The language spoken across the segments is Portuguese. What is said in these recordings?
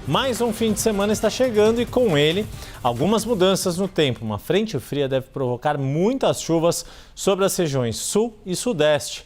Mais um fim de semana está chegando e com ele algumas mudanças no tempo. Uma frente fria deve provocar muitas chuvas sobre as regiões sul e sudeste.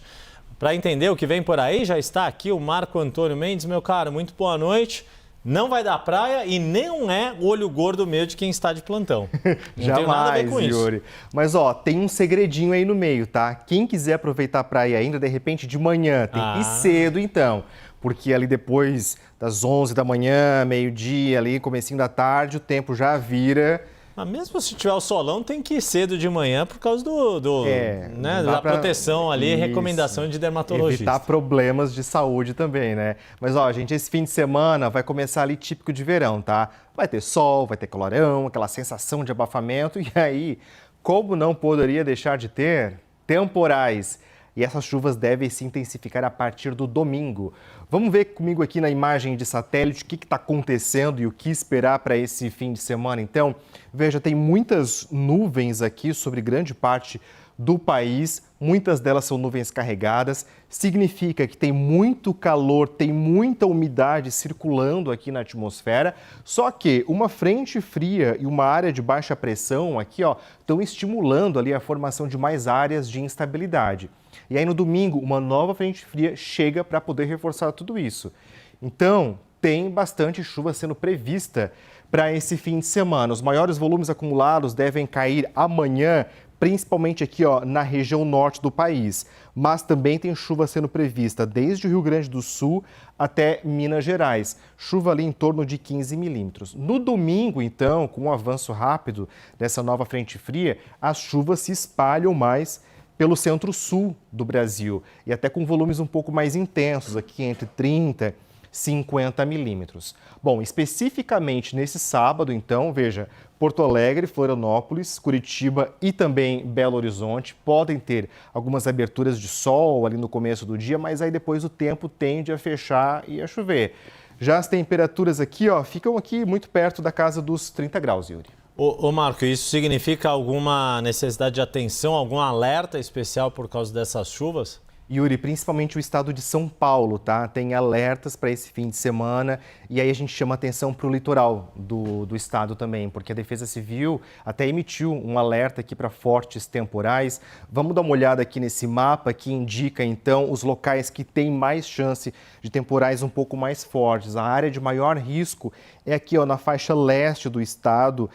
Para entender o que vem por aí, já está aqui o Marco Antônio Mendes. Meu caro, muito boa noite. Não vai dar praia e nem é o olho gordo meu de quem está de plantão. Não Jamais, tem nada a ver com isso. Yuri. Mas tem um segredinho aí no meio, tá? Quem quiser aproveitar a praia ainda, de repente de manhã, tem que ir cedo então. Porque ali depois das 11 da manhã, meio-dia, ali, comecinho da tarde, o tempo já vira. Mas mesmo se tiver o solão, tem que ir cedo de manhã por causa da proteção ali, recomendação de dermatologista. Evitar problemas de saúde também, né? Mas, gente, esse fim de semana vai começar ali típico de verão, tá? Vai ter sol, vai ter calorão, aquela sensação de abafamento. E aí, como não poderia deixar de ter? Temporais. E essas chuvas devem se intensificar a partir do domingo. Vamos ver comigo aqui na imagem de satélite o que está acontecendo e o que esperar para esse fim de semana. Então, veja, tem muitas nuvens aqui sobre grande parte do país, muitas delas são nuvens carregadas, significa que tem muito calor, tem muita umidade circulando aqui na atmosfera, só que uma frente fria e uma área de baixa pressão aqui, estão estimulando ali a formação de mais áreas de instabilidade. E aí no domingo, uma nova frente fria chega para poder reforçar tudo isso. Então, tem bastante chuva sendo prevista para esse fim de semana. Os maiores volumes acumulados devem cair amanhã, principalmente aqui na região norte do país. Mas também tem chuva sendo prevista desde o Rio Grande do Sul até Minas Gerais. Chuva ali em torno de 15 milímetros. No domingo, então, com o avanço rápido dessa nova frente fria, as chuvas se espalham mais pelo centro-sul do Brasil e até com volumes um pouco mais intensos, aqui entre 30 e 50 milímetros. Bom, especificamente nesse sábado, então, veja, Porto Alegre, Florianópolis, Curitiba e também Belo Horizonte podem ter algumas aberturas de sol ali no começo do dia, mas aí depois o tempo tende a fechar e a chover. Já as temperaturas aqui, ficam aqui muito perto da casa dos 30 graus, Yuri. Ô Marco, isso significa alguma necessidade de atenção, algum alerta especial por causa dessas chuvas? Yuri, principalmente o estado de São Paulo, tá? Tem alertas para esse fim de semana e aí a gente chama atenção para o litoral do estado também, porque a Defesa Civil até emitiu um alerta aqui para fortes temporais. Vamos dar uma olhada aqui nesse mapa que indica, então, os locais que têm mais chance de temporais um pouco mais fortes. A área de maior risco é aqui, na faixa leste do estado,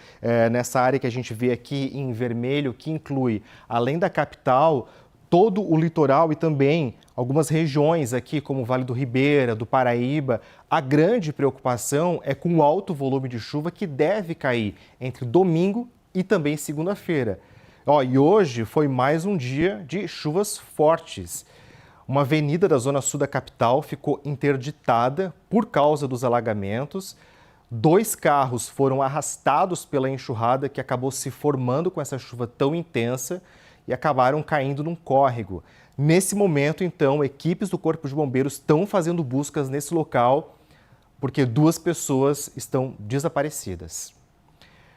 nessa área que a gente vê aqui em vermelho, que inclui, além da capital, todo o litoral e também algumas regiões aqui, como o Vale do Ribeira, do Paraíba. A grande preocupação é com o alto volume de chuva que deve cair entre domingo e também segunda-feira. E hoje foi mais um dia de chuvas fortes. Uma avenida da zona sul da capital ficou interditada por causa dos alagamentos. 2 carros foram arrastados pela enxurrada que acabou se formando com essa chuva tão intensa e acabaram caindo num córrego. Nesse momento, então, equipes do Corpo de Bombeiros estão fazendo buscas nesse local porque 2 pessoas estão desaparecidas.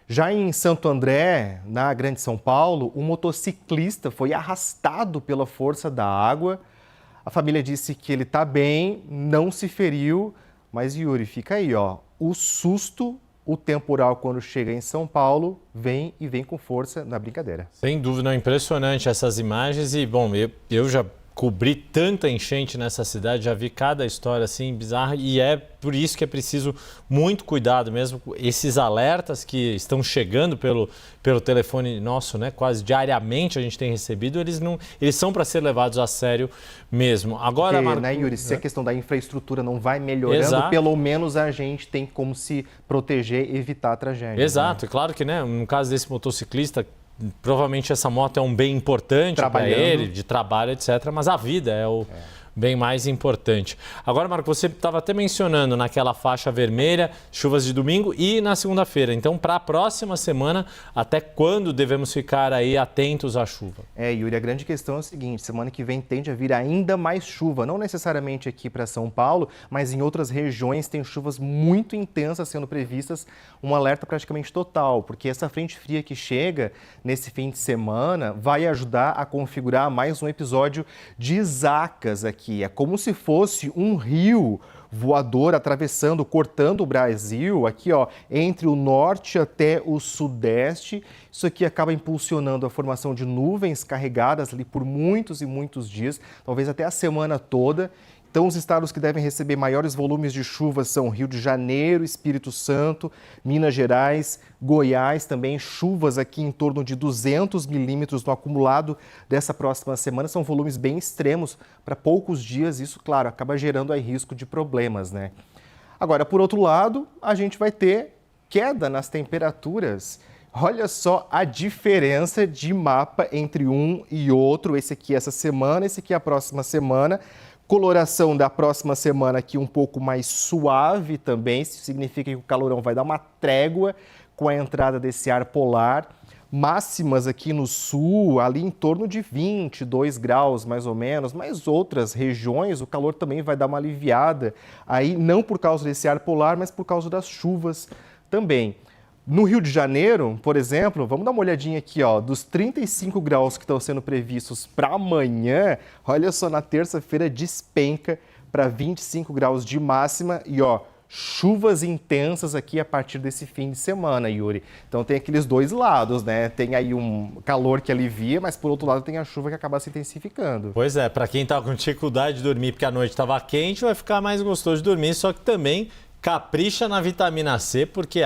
Já em Santo André, na Grande São Paulo, um motociclista foi arrastado pela força da água. A família disse que ele está bem, não se feriu, mas Yuri, fica aí, o susto. O temporal, quando chega em São Paulo, vem com força na brincadeira. Sem dúvida, é impressionante essas imagens e, bom, eu já cobri tanta enchente nessa cidade, já vi cada história assim bizarra e é por isso que é preciso muito cuidado mesmo. Esses alertas que estão chegando pelo telefone nosso, né, quase diariamente a gente tem recebido, eles são para ser levados a sério mesmo. Agora, Marco, né, Yuri, se a questão da infraestrutura não vai melhorando, exato, pelo menos a gente tem como se proteger e evitar a tragédia. Exato, né? Claro que, né, no caso desse motociclista, provavelmente essa moto é um bem importante para ele, de trabalho, etc. Mas a vida é o bem mais importante. Agora, Marco, você estava até mencionando naquela faixa vermelha, chuvas de domingo e na segunda-feira. Então, para a próxima semana, até quando devemos ficar aí atentos à chuva? Yuri, a grande questão é o seguinte, semana que vem tende a vir ainda mais chuva, não necessariamente aqui para São Paulo, mas em outras regiões tem chuvas muito intensas sendo previstas, um alerta praticamente total, porque essa frente fria que chega nesse fim de semana vai ajudar a configurar mais um episódio de Isacas aqui aqui. É como se fosse um rio voador atravessando, cortando o Brasil, aqui ó, entre o norte até o sudeste. Isso aqui acaba impulsionando a formação de nuvens carregadas ali por muitos e muitos dias, talvez até a semana toda. Então, os estados que devem receber maiores volumes de chuva são Rio de Janeiro, Espírito Santo, Minas Gerais, Goiás, também chuvas aqui em torno de 200 milímetros no acumulado dessa próxima semana. São volumes bem extremos para poucos dias. Isso, claro, acaba gerando aí risco de problemas, né? Agora, por outro lado, a gente vai ter queda nas temperaturas. Olha só a diferença de mapa entre um e outro. Esse aqui essa semana, esse aqui a próxima semana. Coloração da próxima semana aqui um pouco mais suave também, isso significa que o calorão vai dar uma trégua com a entrada desse ar polar. Máximas aqui no sul, ali em torno de 22 graus mais ou menos, mas outras regiões o calor também vai dar uma aliviada, aí não por causa desse ar polar, mas por causa das chuvas também. No Rio de Janeiro, por exemplo, vamos dar uma olhadinha aqui, ó, dos 35 graus que estão sendo previstos para amanhã, olha só, na terça-feira despenca para 25 graus de máxima e, ó, chuvas intensas aqui a partir desse fim de semana, Yuri. Então tem aqueles dois lados, né? Tem aí um calor que alivia, mas por outro lado tem a chuva que acaba se intensificando. Pois é, para quem tá com dificuldade de dormir porque a noite estava quente, vai ficar mais gostoso de dormir, só que também capricha na vitamina C, porque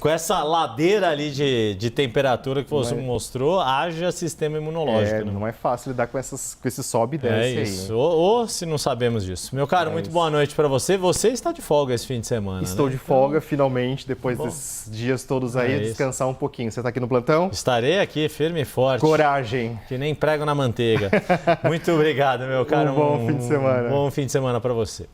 com essa ladeira ali de temperatura que você mostrou, haja sistema imunológico. Né? Não é fácil lidar com esse sobe e desce aí. É isso, ou se não sabemos disso. Meu caro, muito boa noite para você. Você está de folga esse fim de semana, Estou né? de folga, finalmente, depois desses dias todos aí, descansar um pouquinho. Você está aqui no plantão? Estarei aqui, firme e forte. Coragem. Que nem prego na manteiga. Muito obrigado, meu caro. Um bom fim de semana. Bom fim de semana para você.